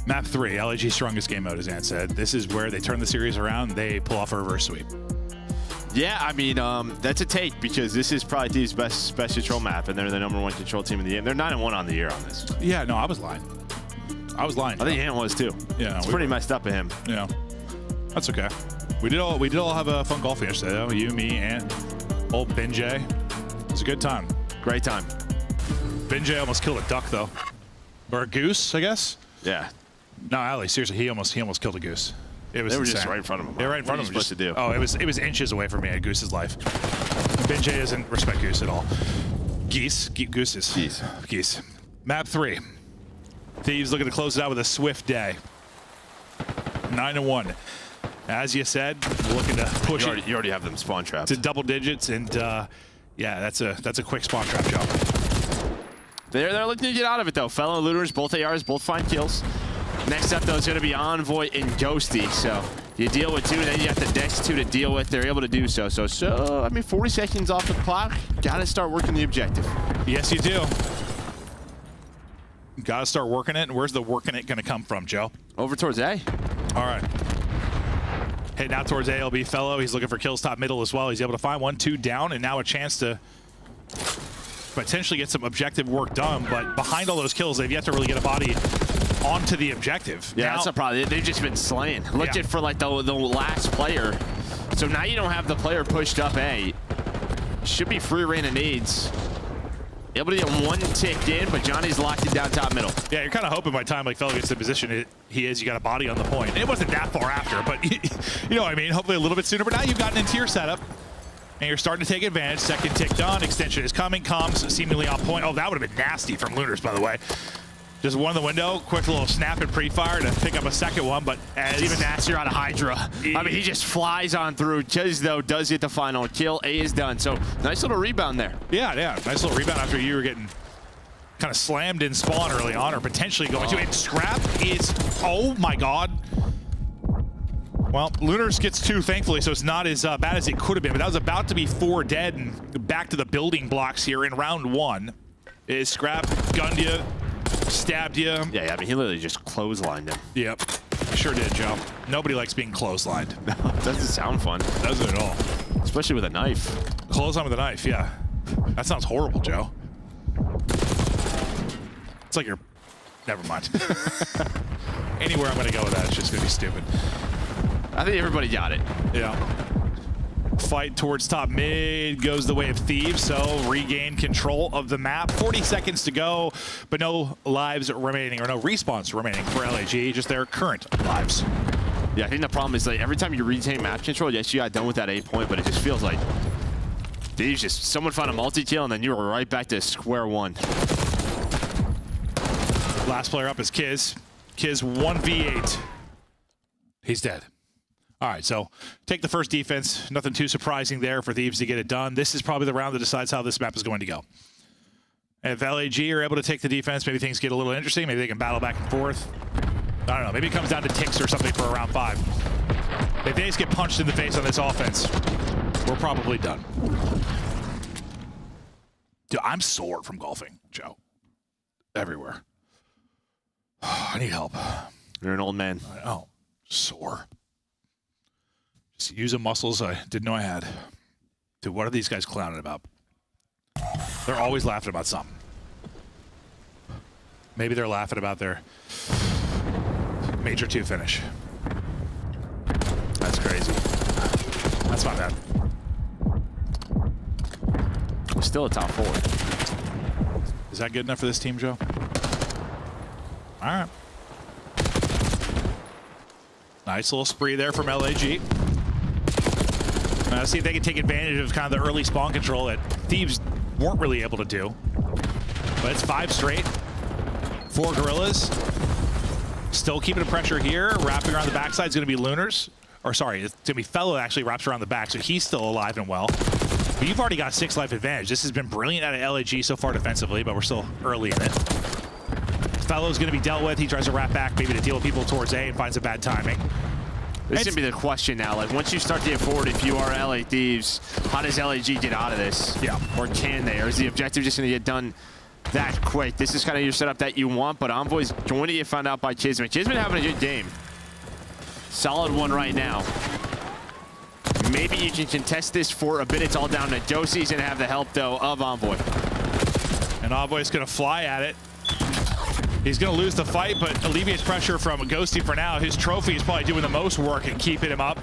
Map 3, LAG's strongest game mode, as Ant said. This is where they turn the series around. They pull off a reverse sweep. Yeah, I mean, that's a take because this is probably Thieves' best control map, and they're the #1 control team in the game. They're 9-1 on the year on this. Yeah, no, I was lying. I think Ant was too. Yeah, it's pretty messed up of him. Yeah, that's okay. We did all have a fun golf yesterday, though. You, me, Ant, old Ben J. It was a good time. Great time. Ben J almost killed a duck, though, or a goose, I guess. Yeah. No, Ali, seriously, he almost killed a goose. It was They were insane. just right in front of him. They were right in front What of are him. you supposed to do? Oh, it was inches away from me at Goose's life. Ben J doesn't respect Goose at all. Geese. Map 3. Thieves looking to close it out with a swift day. 9-1. As you said, looking to push You already have them spawn trapped. to double digits, and yeah, that's a quick spawn trap job. They're looking to get out of it though. Fellow looters, both ARs, both find kills. Next up though is going to be Envoy and Ghosty. So you deal with 2, and then you got the next 2 to deal with. They're able to do so. So I mean, 40 seconds off the clock. Got to start working the objective. Yes, you do. Got to start working it. And where's the working it going to come from, Joe? Over towards A. All right. Heading out towards ALB Fellow. He's looking for kills top middle as well. He's able to find 1, 2 down, and now a chance to potentially get some objective work done. But behind all those kills, they've yet to really get a body onto the objective. Yeah, now, that's a problem. They've just been slaying. Looking for like the last player. So now you don't have the player pushed up A. Should be free reign of nades. Able to get 1 tick in, but Johnny's locked it down top middle. Yeah, you're kind of hoping by the time like Fellow gets to the position he is, you got a body on the point. And it wasn't that far after, but you know what I mean. Hopefully a little bit sooner. But now you've gotten into your setup, and you're starting to take advantage. Second tick done. Extension is coming. Comms seemingly on point. Oh, that would have been nasty from Lunars, by the way. Just one in the window, quick little snap and pre-fire to pick up a second one, but It's even nastier out of Hydra. I mean, he just flies on through. Chiz, though, does get the final kill. A is done. So nice little rebound there. Yeah, nice little rebound after you were getting kind of slammed in spawn early on, or potentially going to. And Scrap is, oh my God. Well, Lunars gets 2, thankfully, so it's not as bad as it could have been, but that was about to be 4 dead, and back to the building blocks here in round 1. Is Scrap gunned you, stabbed you. Yeah, I mean, he literally just clotheslined him. Yep, sure did, Joe. Nobody likes being clotheslined. Doesn't sound fun. Doesn't at all. Especially with a knife. Clothesline with a knife, yeah. That sounds horrible, Joe. It's like you're... Never mind. Anywhere I'm going to go with that, it's just going to be stupid. I think everybody got it. Yeah. Fight towards top mid goes the way of Thieves, so regain control of the map. 40 seconds to go, but no lives remaining, or no respawns remaining for LAG, just their current lives. Yeah, I think the problem is like every time you retain map control, yes, you got done with that 8 point, but it just feels like Thieves just someone found a multi-kill and then you were right back to square one. Last player up is Kiz. Kiz 1v8. He's dead. All right, so take the first defense. Nothing too surprising there for Thieves to get it done. This is probably the round that decides how this map is going to go. If LAG are able to take the defense, maybe things get a little interesting. Maybe they can battle back and forth. I don't know. Maybe it comes down to ticks or something for a round 5. If they just get punched in the face on this offense, we're probably done. Dude, I'm sore from golfing, Joe. Everywhere. I need help. You're an old man. I know. Sore. Just using muscles I didn't know I had. Dude, what are these guys clowning about? They're always laughing about something. Maybe they're laughing about their Major 2 finish. That's crazy. That's not bad. We're still a top 4. Is that good enough for this team, Joe? All right. Nice little spree there from LAG. Let's see if they can take advantage of kind of the early spawn control that Thieves weren't really able to do. But it's 5 straight. 4 gorillas. Still keeping the pressure here. Wrapping around the backside is going to be Lunars. Or sorry, it's going to be Fellow actually wraps around the back, so he's still alive and well. But you've already got 6 life advantage. This has been brilliant out of LAG so far defensively, but we're still early in it. Fellow's going to be dealt with. He tries to wrap back maybe to deal with people towards A and finds a bad timing. This is going to be the question now. Like, once you start to get forward, if you are LA Thieves, how does LAG get out of this? Yeah. Or can they? Or is the objective just going to get done that quick? This is kind of your setup that you want, but Envoy's going to get found out by Kismet. Kismet having a good game. Solid one right now. Maybe you can contest this for a bit. It's all down to Josie's going to have the help, though, of Envoy. And Envoy's going to fly at it. He's going to lose the fight, but alleviates pressure from Ghosty for now. His trophy is probably doing the most work and keeping him up.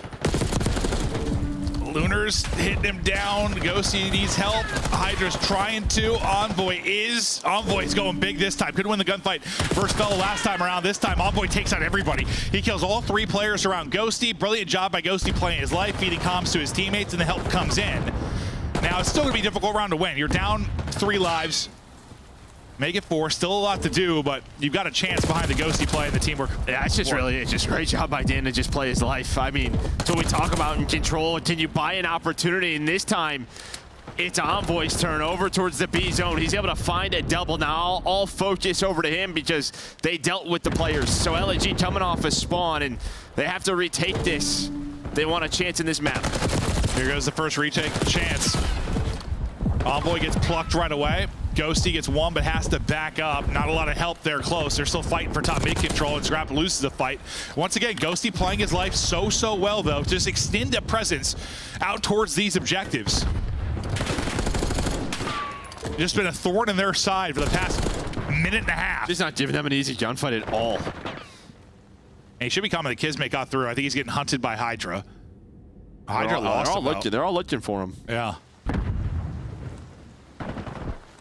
Lunar's hitting him down. Ghosty needs help. Hydra's trying to. Envoy's going big this time. Couldn't win the gunfight versus Fellow last time around. This time, Envoy takes out everybody. He kills all 3 players around Ghosty. Brilliant job by Ghosty playing his life, feeding comms to his teammates, and the help comes in. Now, it's still going to be a difficult round to win. You're down 3 lives. Make it 4. Still a lot to do, but you've got a chance behind the Ghosty play and the teamwork. Yeah, it's just it's just great job by Dan to just play his life. I mean, so we talk about in control. Can you buy an opportunity? And this time, it's Envoy's turn over towards the B zone. He's able to find a double. Now all focus over to him because they dealt with the players. So LAG coming off a spawn, and they have to retake this. They want a chance in this map. Here goes the first retake chance. Envoy gets plucked right away. Ghosty gets 1, but has to back up. Not a lot of help there close. They're still fighting for top mid control, and Scrap loses the fight. Once again, Ghosty playing his life so well, though. Just extend a presence out towards these objectives. Just been a thorn in their side for the past minute and a half. He's not giving them an easy gunfight at all. And he should be coming. The Kismet got through. I think he's getting hunted by Hydra. Hydra lost him. They're all looking for him. Yeah.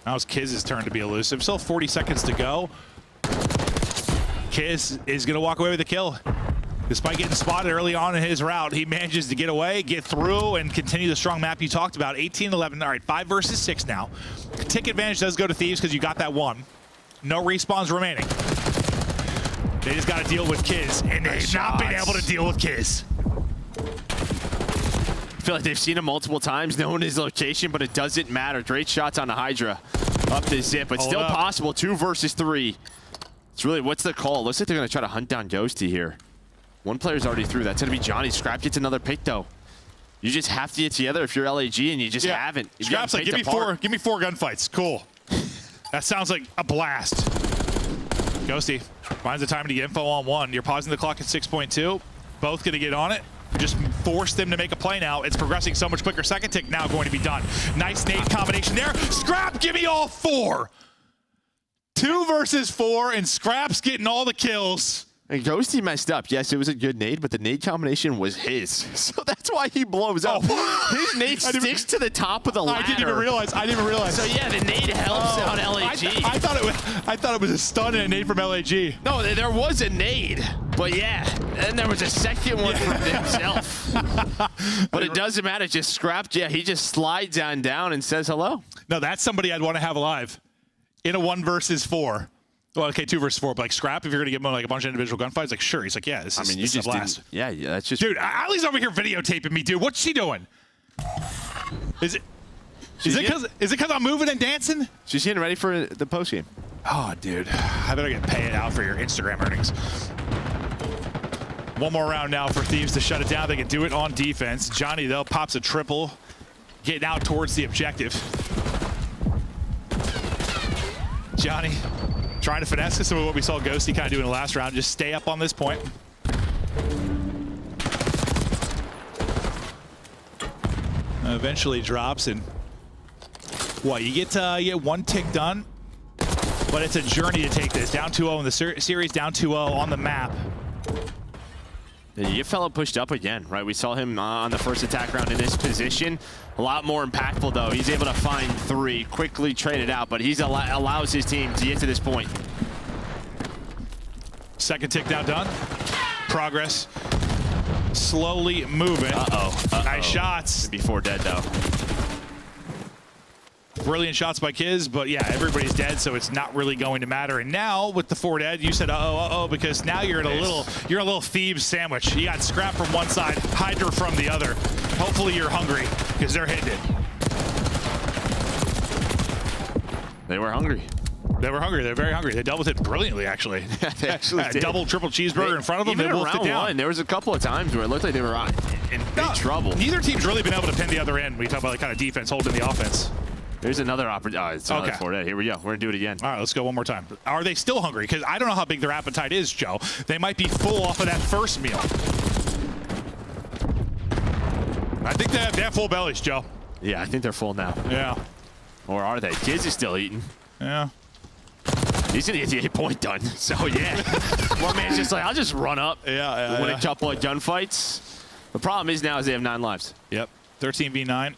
Now it's Kiz's turn to be elusive. Still 40 seconds to go. Kiz is going to walk away with a kill. Despite getting spotted early on in his route, he manages to get away, get through, and continue the strong map you talked about. 18-11. All right, 5 versus 6 now. Tick advantage does go to Thieves because you got that 1. No respawns remaining. They just got to deal with Kiz, and they've not been able to deal with Kiz. I feel like they've seen him multiple times, knowing his location, but it doesn't matter. Great shots on the Hydra. Up the zip, but still possible. 2 versus 3. It's really, what's the call? Looks like they're going to try to hunt down Ghosty here. 1 player's already through. That's going to be Johnny. Scrap gets another pick, though. You just have to get together if you're LAG, and you just haven't. Scrap's like, give me 4 gunfights. Cool. That sounds like a blast. Ghosty finds the time to get info on 1. You're pausing the clock at 6.2. Both going to get on it. Just force them to make a play now. It's progressing so much quicker. Second tick now going to be done. Nice nade combination there. Scrap, give me all 4. 2 versus 4, and Scrap's getting all the kills. And Ghosty messed up. Yes, it was a good nade, but the nade combination was his. So that's why he blows up. His nade sticks to the top of the ladder. I didn't even realize. So yeah, the nade helps out LAG. I thought it was a stun and a nade from LAG. No, there was a nade. But yeah, and there was a second one from himself. But it doesn't matter, just scrapped. Yeah, he just slides on down and says hello. No, that's somebody I'd want to have alive in a 1 versus 4. Well, okay, 2 versus 4, but like Scrap, if you're gonna give him like a bunch of individual gunfights, like sure, he's like, yeah, this is, this is a blast. Yeah, that's just. Dude, Allie's over here videotaping me, dude. What's she doing? Is it because I'm moving and dancing? She's getting ready for the post game. Oh, dude, I better get paid out for your Instagram earnings. One more round now for Thieves to shut it down. They can do it on defense. Johnny, though, pops a triple, getting out towards the objective. Johnny trying to finesse this, some of what we saw Ghosty kind of do in the last round. Just stay up on this point. Eventually drops, and what, you get 1 tick done, but it's a journey to take this. Down 2-0 in the series, down 2-0 on the map. Yeah, you fella pushed up again, right? We saw him on the first attack round in this position. A lot more impactful, though. He's able to find 3, quickly trade it out, but he's allows his team to get to this point. Second tick down done. Progress. Slowly moving. Nice shots. Before dead, though. Brilliant shots by Kiz, but yeah, everybody's dead, so it's not really going to matter. And now with the 4 dead, you said because now you're in a little Thieves sandwich. You got Scrap from one side, Hydra from the other. Hopefully you're hungry, because they're hitting it. They were hungry. They were hungry. They're very hungry. They doubled it brilliantly, actually. They actually did. Double, triple cheeseburger in front of them. Even they wolfed round it down. 1, there was a couple of times where it looked like they were in big trouble. Neither team's really been able to pin the other end. We talk about the kind of defense holding the offense. There's another opportunity. Oh, it's another 4 dead. Here we go. We're going to do it again. All right, let's go one more time. Are they still hungry? Because I don't know how big their appetite is, Joe. They might be full off of that first meal. I think they have full bellies, Joe. Yeah, I think they're full now. Yeah. Or are they? Kids is still eating. Yeah. He's going to get the 8-point done. So, yeah. One man's just like, I'll just run up. Yeah. Win a couple of gunfights. The problem is now is they have 9 lives. Yep. 13v9.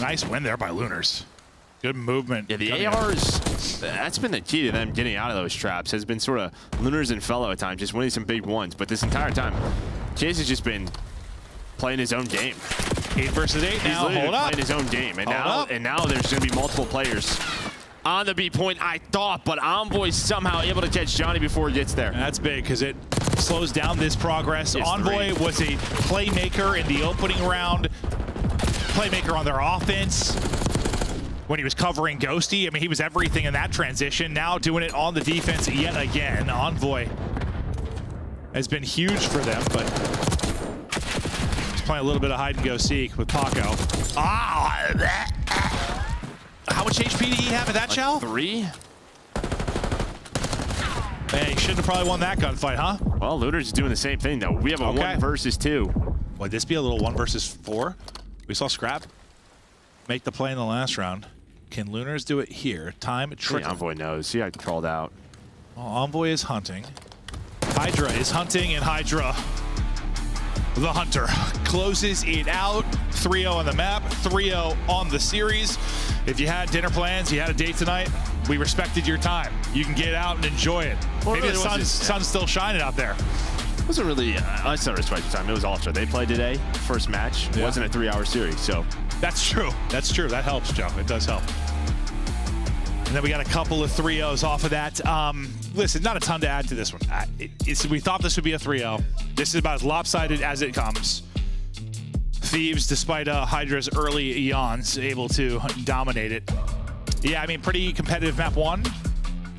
Nice win there by Lunars. Good movement. Yeah, the ARs, that's been the key to them getting out of those traps, has been sort of Lunars and Fellow at times, just winning some big ones. But this entire time, Chase has just been playing his own game. 8 versus 8 now. He's Hold up. playing his own game. And now there's going to be multiple players on the B point, I thought, but Envoy's somehow able to catch Johnny before he gets there. And that's big because it slows down this progress. It's Envoy 3. was a playmaker in the opening round. Playmaker on their offense when he was covering Ghosty. I mean, he was everything in that transition. Now doing it on the defense yet again. Envoy has been huge for them, but he's playing a little bit of hide and go seek with Paco. How much HP did he have at that shell? 3. Man, he shouldn't have probably won that gunfight, huh? Well, Lunar's doing the same thing, though. We have a 1 versus 2. Would this be a little 1 versus 4? We saw Scrap make the play in the last round. Can Lunars do it here? Time trickle. Envoy knows. He got crawled out. Well, Envoy is hunting. Hydra is hunting, and Hydra, the hunter, closes it out. 3-0 on the map, 3-0 on the series. If you had dinner plans, you had a date tonight, we respected your time. You can get out and enjoy it. Well, maybe really the sun's still shining out there. It wasn't really, I said respect your time. It was Ultra. They played today, first match. It wasn't a 3-hour series, so. That's true. That's true. That helps, Joe. It does help. And then we got a couple of 3-0s off of that. Listen, not a ton to add to this one. We thought this would be a 3-0. This is about as lopsided as it comes. Thieves, despite Hydra's early eons, able to dominate it. Yeah, I mean, pretty competitive map 1.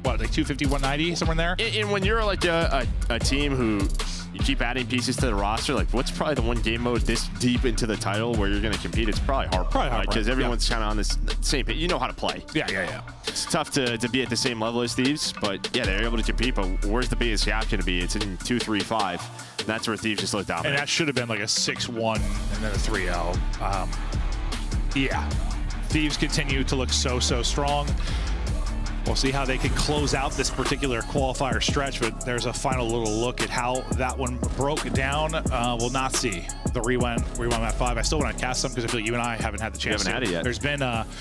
What, like 250, 190, somewhere in there? And when you're like a team who you keep adding pieces to the roster, like what's probably the one game mode this deep into the title where you're going to compete? It's probably Hardpoint, right? Because everyone's kind of on this same page. You know how to play. Yeah. It's tough to be at the same level as Thieves, but yeah, they're able to compete. But where's the biggest gap going to be? It's in 2-3-5. That's where Thieves just look dominant. And that should have been like a 6-1 and then a 3-0. Yeah. Thieves continue to look so strong. We'll see how they can close out this particular qualifier stretch, but there's a final little look at how that one broke down. We'll not see the rewind map 5. I still want to cast some because I feel like you and I haven't had the chance. We haven't had it yet. There's been